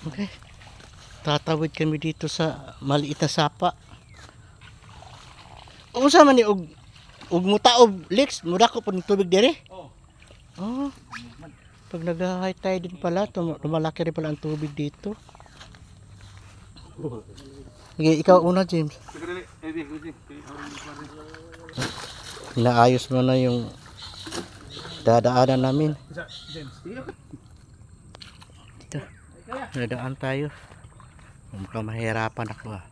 Okay. Tatawid kami dito sa maliit na sapa. Unsa man ni og mutaob Lex, mura ko pud tubig dire. Oh. Pag nag-high tide din pala, lumalaki rin pala ang tubig dito. Okay, ikaw una, James. Inaayos mo na yung dadaanan namin. Dito. Dadaan tayo. Mukhang mahirapan ako ah.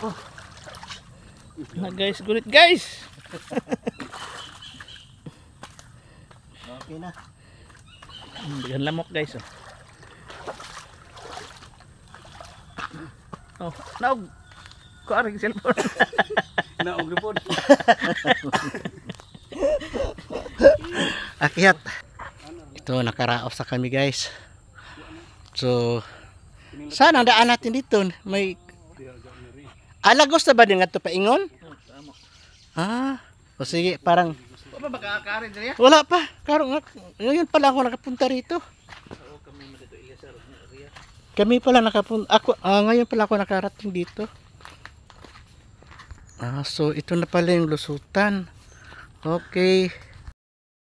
Oh. Na guys, gulit guys. Okay na. Bigan lamok guys oh. Oh, naog. Ko aring cellphone. Naog report. Akyat. Ito nakaraos sa kami guys. So saan ang daan natin dito? May Alagos na ba din nga ito paingon? Ah, o sige, parang wala ba kakaarin dyan? Wala pa, karong ngayon pala ako nakapunta rito. Kami pala nakapunta, ngayon pala ako nakarating dito. So ito na pala yung lusutan. Okay.